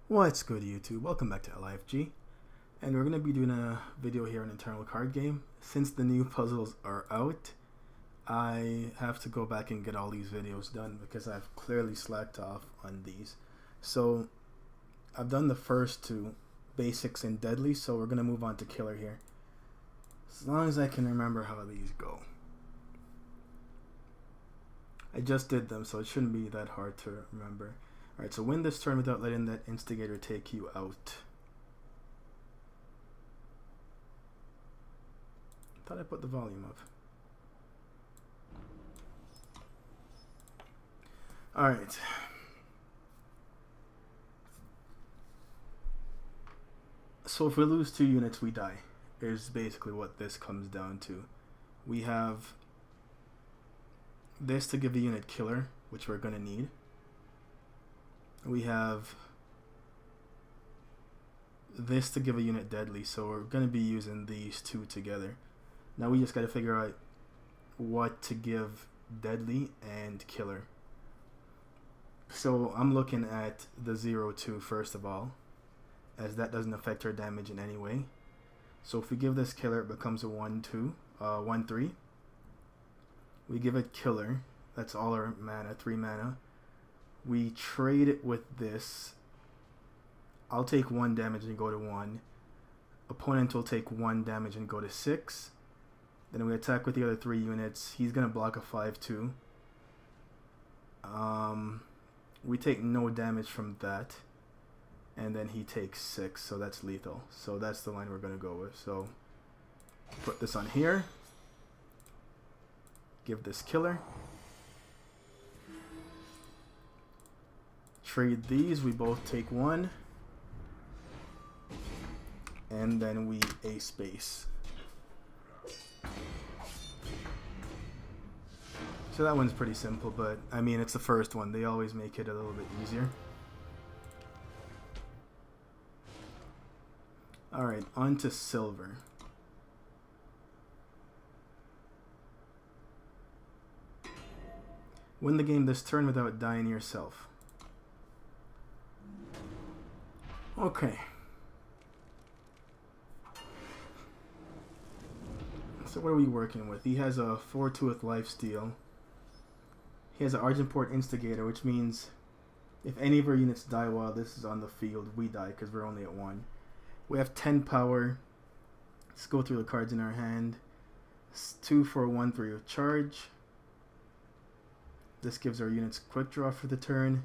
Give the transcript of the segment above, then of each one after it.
What's good, YouTube? Welcome back to LIFG, and we're going to be doing a video here on internal card game. Since the new puzzles are out, I have to go back and get all these videos done because I've clearly slacked off on these. So I've done the first two, basics and deadly, so we're going to move on to killer here. As long as I can remember how these go. I just did them, so it shouldn't be that hard to remember. Alright, so win this turn without letting that instigator take you out. Thought I put the volume up. Alright. So if we lose 2 units, we die. Is basically what this comes down to. We have this to give a unit killer, which we're going to need. We have this to give a unit deadly, so we're going to be using these two together. Now we just got to figure out what to give deadly and killer. So I'm looking at the 0-2 first of all, as that doesn't affect our damage in any way. So if we give this killer, it becomes a 1-2, 1-3. We give it killer, that's all our mana, 3 mana. We trade it with this. I'll take 1 damage and go to 1. Opponent will take 1 damage and go to 6. Then we attack with the other 3 units. He's going to block a 5-2. We take no damage from that. And then he takes 6, so that's lethal. So that's the line we're going to go with. So put this on here. Give this killer. Trade these, we both take 1, and then we ace base. So that one's pretty simple, but I mean it's the first one, they always make it a little bit easier. Alright, on to silver. Win the game this turn without dying yourself. Okay. So what are we working with? He has a 4-2 with lifesteal. He has an Argenport Instigator, which means if any of our units die while this is on the field, we die because we're only at 1. We have 10 power. Let's go through the cards in our hand. It's 2 for 1-3 with charge. This gives our units quick draw for the turn.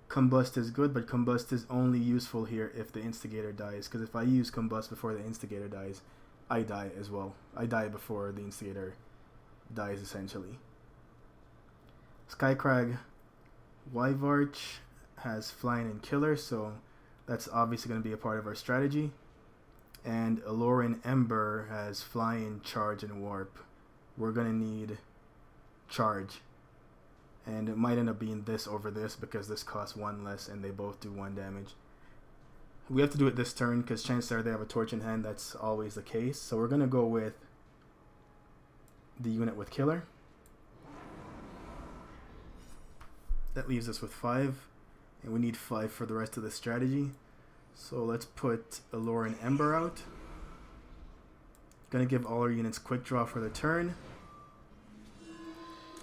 Combust is good, but Combust is only useful here if the Instigator dies, because if I use Combust before the Instigator dies, I die as well. I die before the Instigator dies, essentially. Skycrag Wyvarch has flying and killer, so that's obviously going to be a part of our strategy. And Aloran Ember has flying, charge, and warp. We're going to need charge. And it might end up being this over this because this costs 1 less and they both do 1 damage. We have to do it this turn because chances are they have a torch in hand. That's always the case. So we're going to go with the unit with killer. That leaves us with 5. And we need 5 for the rest of the strategy. So let's put Aloran Ember out. Going to give all our units quick draw for the turn.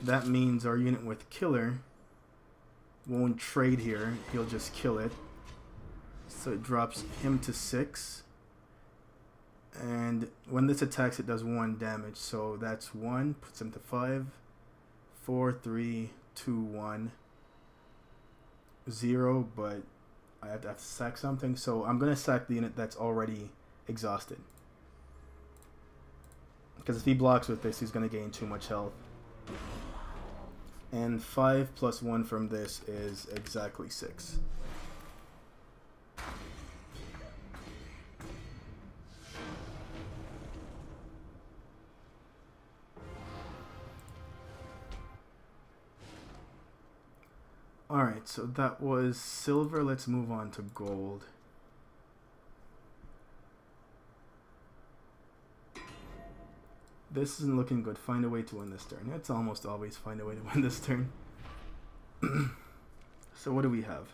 That means our unit with killer won't trade here. He'll just kill it. So it drops him to 6. And when this attacks, it does 1 damage. So that's 1. Puts him to 5. 4, 3, 2, 1. 0, but I have to sack something. So I'm going to sack the unit that's already exhausted. Because if he blocks with this, he's going to gain too much health. And 5 plus 1 from this is exactly 6. Alright, so that was silver. Let's move on to gold. This isn't looking good. Find a way to win this turn. It's almost always find a way to win this turn. So what do we have?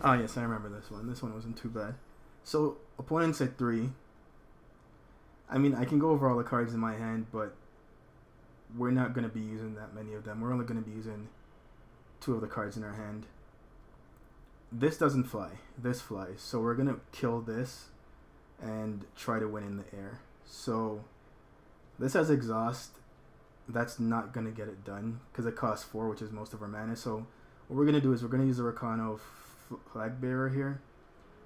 Oh yes, I remember this one. This one wasn't too bad. So opponents at 3. I mean, I can go over all the cards in my hand, but we're not going to be using that many of them. We're only going to be using 2 of the cards in our hand. This doesn't fly. This flies. So we're going to kill this and try to win in the air. So this has exhaust. That's not going to get it done because it costs 4, which is most of our mana. So what we're going to do is we're going to use the Rakano Flag Bearer here.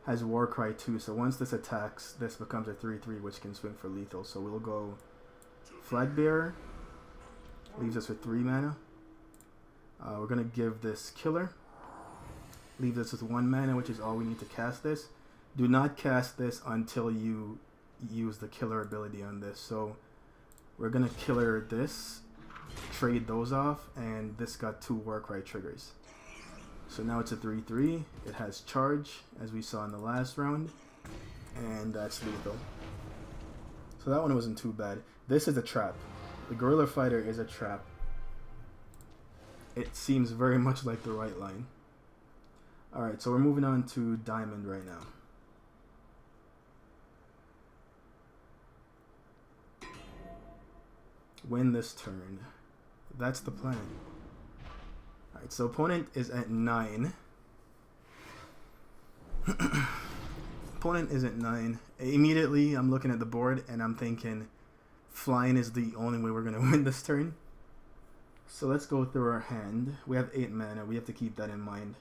Has Warcry 2. So once this attacks, this becomes a 3/3, which can swing for lethal. So we'll go Flag Bearer. Leaves us with 3 mana. We're going to give this Killer. Leaves us with 1 mana, which is all we need to cast this. Do not cast this until you use the Killer ability on this. So we're going to Killer this, trade those off, and this got 2 Warcry triggers. So now it's a 3/3. It has charge, as we saw in the last round, and that's lethal. So that one wasn't too bad. This is a trap. The Gorilla Fighter is a trap. It seems very much like the right line. Alright, so we're moving on to Diamond right now. Win this turn. That's the plan. Alright, so opponent is at 9. Opponent is at 9. Immediately, I'm looking at the board and I'm thinking flying is the only way we're going to win this turn. So let's go through our hand. We have 8 mana. We have to keep that in mind.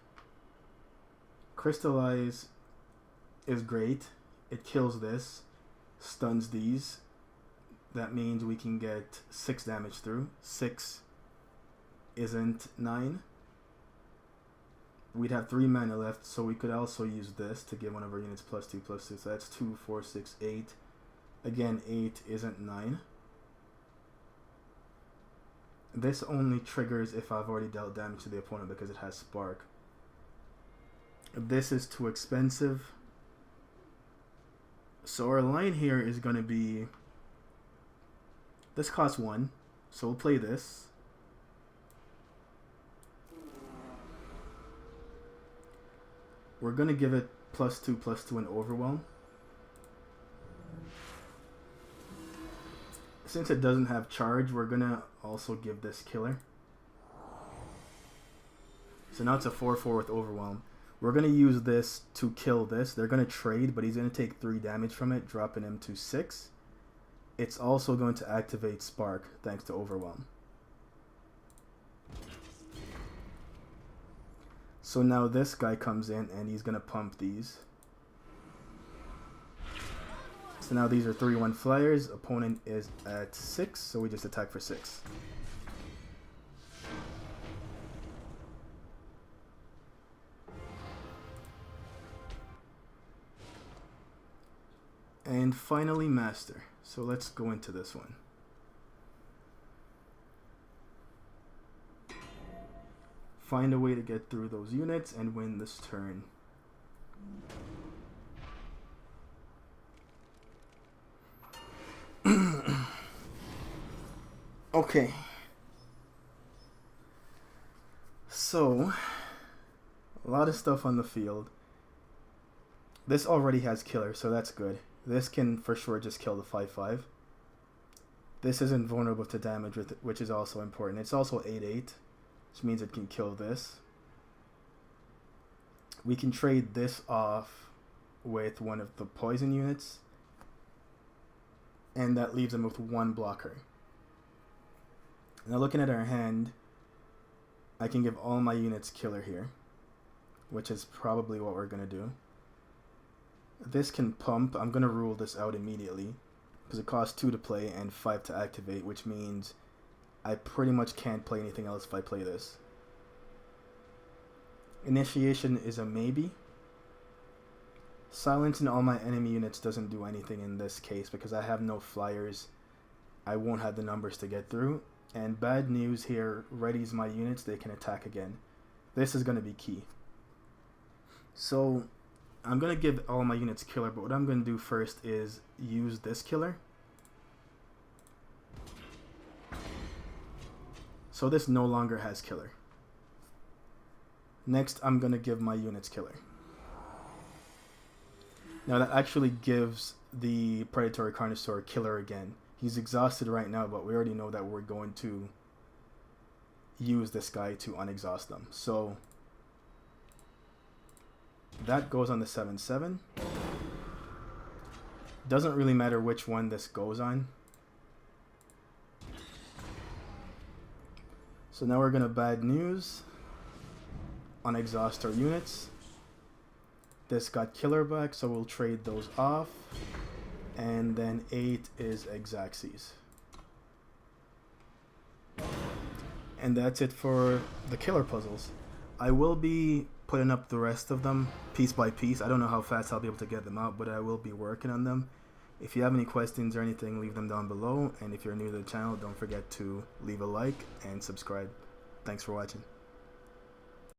Crystallize is great. It kills this. Stuns these. That means we can get 6 damage through. 6 isn't 9. We'd have 3 mana left, so we could also use this to give one of our units +2/+2. So that's 2, 4, 6, 8. Again, 8 isn't 9. This only triggers if I've already dealt damage to the opponent because it has Spark. This is too expensive. So our line here is going to be... This costs 1, so we'll play this. We're going to give it +2/+2 and Overwhelm. Since it doesn't have charge, we're going to also give this Killer. So now it's a 4/4 with Overwhelm. We're going to use this to kill this. They're going to trade, but he's going to take 3 damage from it, dropping him to 6. It's also going to activate Spark, thanks to Overwhelm. So now this guy comes in, and he's going to pump these. So now these are 3/1 flyers. Opponent is at 6, so we just attack for 6. And finally, Master. So let's go into this one. Find a way to get through those units and win this turn. Okay. So, a lot of stuff on the field. This already has Killer, so that's good. This can for sure just kill the 5/5. This isn't vulnerable to damage, which is also important. It's also 8/8, which means it can kill this. We can trade this off with one of the poison units, and that leaves them with 1 blocker. Now looking at our hand, I can give all my units Killer here, which is probably what we're going to do. This can pump. I'm going to rule this out immediately because it costs 2 to play and 5 to activate, which means I pretty much can't play anything else if I play this. Initiation is a maybe. Silencing all my enemy units doesn't do anything in this case because I have no flyers. I won't have the numbers to get through. And bad news here, readies my units, they can attack again. This is going to be key. So I'm going to give all my units Killer, but what I'm going to do first is use this Killer. So this no longer has Killer. Next, I'm going to give my units Killer. Now that actually gives the Predatory Carnosaur killer again. He's exhausted right now, but we already know that we're going to use this guy to unexhaust them. So that goes on the 7/7. Doesn't really matter which one this goes on. So now we're going to bad news. Unexhaust our units. This got killer back, so we'll trade those off. And then 8 is Exaxes. And that's it for the killer puzzles. I will be putting up the rest of them piece by piece. I don't know how fast I'll be able to get them out, but I will be working on them. If you have any questions or anything, leave them down below. And if you're new to the channel, don't forget to leave a like and subscribe. Thanks for watching.